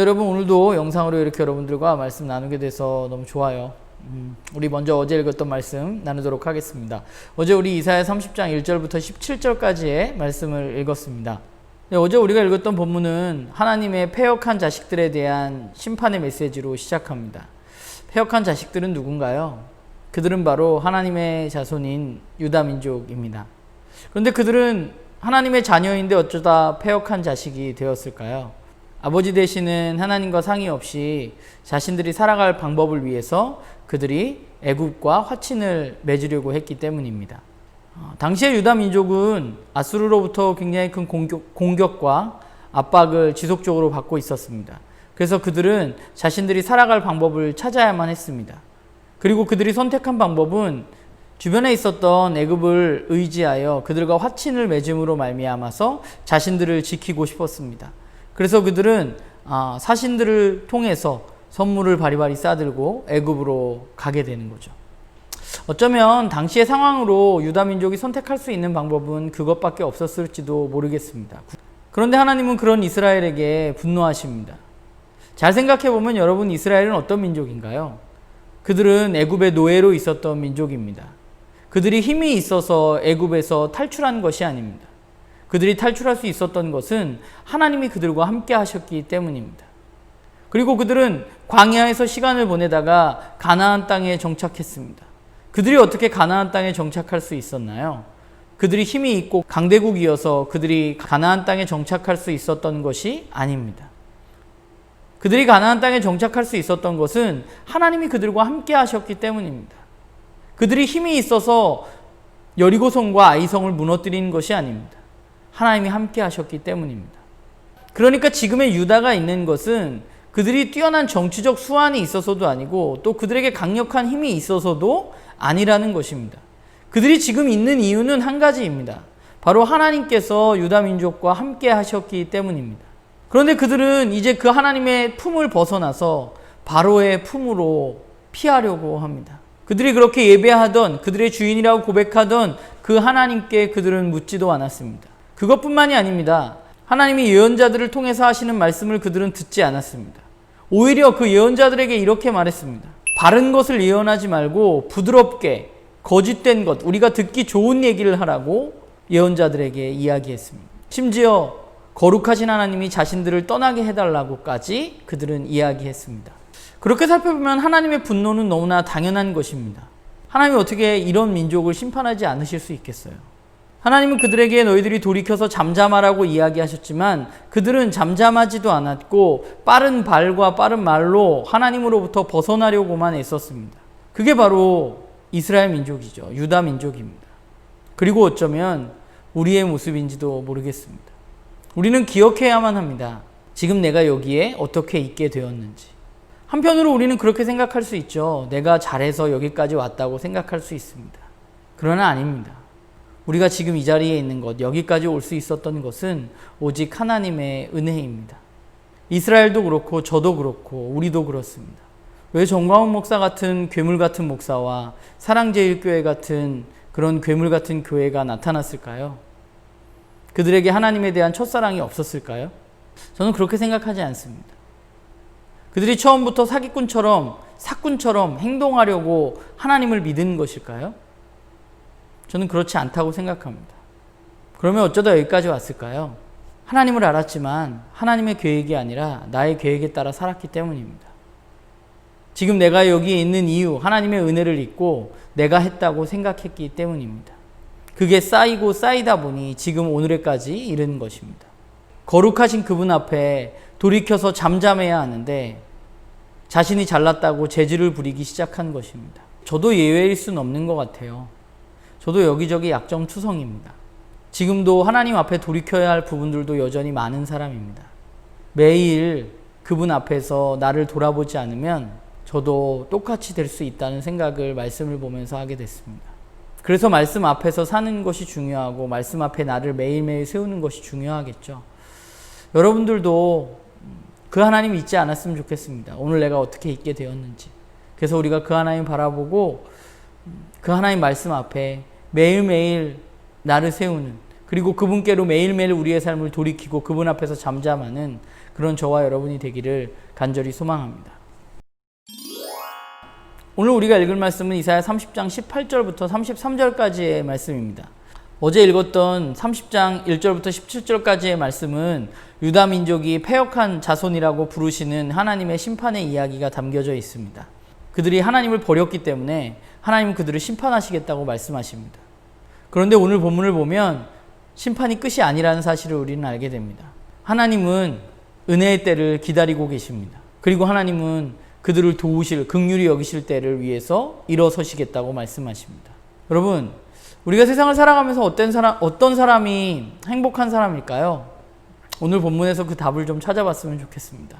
여러분, 오늘도 영상으로 이렇게 여러분들과 말씀 나누게 돼서 너무 좋아요. 우리 먼저 어제 읽었던 말씀 나누도록 하겠습니다. 어제 우리 이사야 30장 1절부터 17절까지의 말씀을 읽었습니다. 어제 우리가 읽었던 본문은 하나님의 패역한 자식들에 대한 심판의 메시지로 시작합니다. 패역한 자식들은 누군가요? 그들은 바로 하나님의 자손인 유다 민족입니다. 그런데 그들은 하나님의 자녀인데 어쩌다 패역한 자식이 되었을까요? 아버지 되시는 하나님과 상의 없이 자신들이 살아갈 방법을 위해서 그들이 애굽과 화친을 맺으려고 했기 때문입니다. 당시의 유다 민족은 아수르로부터 굉장히 큰 공격과 압박을 지속적으로 받고 있었습니다. 그래서 그들은 자신들이 살아갈 방법을 찾아야만 했습니다. 그리고 그들이 선택한 방법은 주변에 있었던 애굽을 의지하여 그들과 화친을 맺음으로 말미암아서 자신들을 지키고 싶었습니다. 그래서 그들은 사신들을 통해서 선물을 바리바리 싸들고 애굽으로 가게 되는 거죠. 어쩌면 당시의 상황으로 유다 민족이 선택할 수 있는 방법은 그것밖에 없었을지도 모르겠습니다. 그런데 하나님은 그런 이스라엘에게 분노하십니다. 잘 생각해보면 여러분, 이스라엘은 어떤 민족인가요? 그들은 애굽의 노예로 있었던 민족입니다. 그들이 힘이 있어서 애굽에서 탈출한 것이 아닙니다. 그들이 탈출할 수 있었던 것은 하나님이 그들과 함께 하셨기 때문입니다. 그리고 그들은 광야에서 시간을 보내다가 가나안 땅에 정착했습니다. 그들이 어떻게 가나안 땅에 정착할 수 있었나요? 그들이 힘이 있고 강대국이어서 그들이 가나안 땅에 정착할 수 있었던 것이 아닙니다. 그들이 가나안 땅에 정착할 수 있었던 것은 하나님이 그들과 함께 하셨기 때문입니다. 그들이 힘이 있어서 여리고성과 아이성을 무너뜨리는 것이 아닙니다. 하나님이 함께 하셨기 때문입니다. 그러니까 지금의 유다가 있는 것은 그들이 뛰어난 정치적 수완이 있어서도 아니고 또 그들에게 강력한 힘이 있어서도 아니라는 것입니다. 그들이 지금 있는 이유는 한 가지입니다. 바로 하나님께서 유다 민족과 함께 하셨기 때문입니다. 그런데 그들은 이제 그 하나님의 품을 벗어나서 바로의 품으로 피하려고 합니다. 그들이 그렇게 예배하던, 그들의 주인이라고 고백하던 그 하나님께 그들은 묻지도 않았습니다. 그것뿐만이 아닙니다. 하나님이 예언자들을 통해서 하시는 말씀을 그들은 듣지 않았습니다. 오히려 그 예언자들에게 이렇게 말했습니다. 바른 것을 예언하지 말고 부드럽게 거짓된 것, 우리가 듣기 좋은 얘기를 하라고 예언자들에게 이야기했습니다. 심지어 거룩하신 하나님이 자신들을 떠나게 해달라고까지 그들은 이야기했습니다. 그렇게 살펴보면 하나님의 분노는 너무나 당연한 것입니다. 하나님이 어떻게 이런 민족을 심판하지 않으실 수 있겠어요? 하나님은 그들에게 너희들이 돌이켜서 잠잠하라고 이야기하셨지만 그들은 잠잠하지도 않았고 빠른 발과 빠른 말로 하나님으로부터 벗어나려고만 애썼습니다. 그게 바로 이스라엘 민족이죠. 유다 민족입니다. 그리고 어쩌면 우리의 모습인지도 모르겠습니다. 우리는 기억해야만 합니다. 지금 내가 여기에 어떻게 있게 되었는지. 한편으로 우리는 그렇게 생각할 수 있죠. 내가 잘해서 여기까지 왔다고 생각할 수 있습니다. 그러나 아닙니다. 우리가 지금 이 자리에 있는 것, 여기까지 올 수 있었던 것은 오직 하나님의 은혜입니다. 이스라엘도 그렇고 저도 그렇고 우리도 그렇습니다. 왜 정광훈 목사 같은 괴물 같은 목사와 사랑제일교회 같은 그런 괴물 같은 교회가 나타났을까요? 그들에게 하나님에 대한 첫사랑이 없었을까요? 저는 그렇게 생각하지 않습니다. 그들이 처음부터 사꾼처럼 행동하려고 하나님을 믿은 것일까요? 저는 그렇지 않다고 생각합니다. 그러면 어쩌다 여기까지 왔을까요? 하나님을 알았지만 하나님의 계획이 아니라 나의 계획에 따라 살았기 때문입니다. 지금 내가 여기 있는 이유, 하나님의 은혜를 잊고 내가 했다고 생각했기 때문입니다. 그게 쌓이고 쌓이다 보니 지금 오늘에까지 이른 것입니다. 거룩하신 그분 앞에 돌이켜서 잠잠해야 하는데 자신이 잘났다고 재질을 부리기 시작한 것입니다. 저도 예외일 수는 없는 것 같아요. 저도 여기저기 약점투성입니다. 지금도 하나님 앞에 돌이켜야 할 부분들도 여전히 많은 사람입니다. 매일 그분 앞에서 나를 돌아보지 않으면 저도 똑같이 될 수 있다는 생각을 말씀을 보면서 하게 됐습니다. 그래서 말씀 앞에서 사는 것이 중요하고 말씀 앞에 나를 매일매일 세우는 것이 중요하겠죠. 여러분들도 그 하나님 잊지 않았으면 좋겠습니다. 오늘 내가 어떻게 있게 되었는지. 그래서 우리가 그 하나님 바라보고 그 하나님 말씀 앞에 매일매일 나를 세우는 그리고 그분께로 매일매일 우리의 삶을 돌이키고 그분 앞에서 잠잠하는 그런 저와 여러분이 되기를 간절히 소망합니다. 오늘 우리가 읽을 말씀은 이사야 30장 18절부터 33절까지의 말씀입니다. 어제 읽었던 30장 1절부터 17절까지의 말씀은 유다 민족이 패역한 자손이라고 부르시는 하나님의 심판의 이야기가 담겨져 있습니다. 그들이 하나님을 버렸기 때문에 하나님은 그들을 심판하시겠다고 말씀하십니다. 그런데 오늘 본문을 보면 심판이 끝이 아니라는 사실을 우리는 알게 됩니다. 하나님은 은혜의 때를 기다리고 계십니다. 그리고 하나님은 그들을 도우실, 긍휼히 여기실 때를 위해서 일어서시겠다고 말씀하십니다. 여러분, 우리가 세상을 살아가면서 어떤 사람이 행복한 사람일까요? 오늘 본문에서 그 답을 좀 찾아봤으면 좋겠습니다.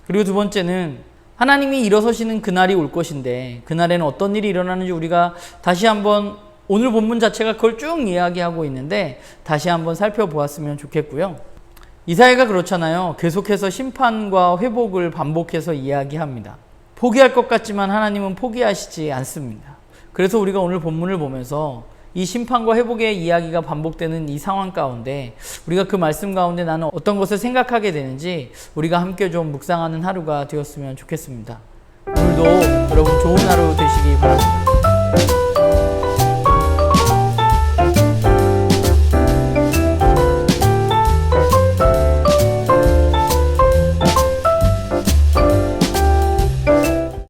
그리고 두 번째는 하나님이 일어서시는 그날이 올 것인데 그날에는 어떤 일이 일어나는지 우리가 다시 한번 오늘 본문 자체가 그걸 쭉 이야기하고 있는데 다시 한번 살펴보았으면 좋겠고요. 이사야가 그렇잖아요. 계속해서 심판과 회복을 반복해서 이야기합니다. 포기할 것 같지만 하나님은 포기하시지 않습니다. 그래서 우리가 오늘 본문을 보면서 이 심판과 회복의 이야기가 반복되는 이 상황 가운데 우리가 그 말씀 가운데 나는 어떤 것을 생각하게 되는지 우리가 함께 좀 묵상하는 하루가 되었으면 좋겠습니다. 오늘도 여러분 좋은 하루 되시기 바랍니다.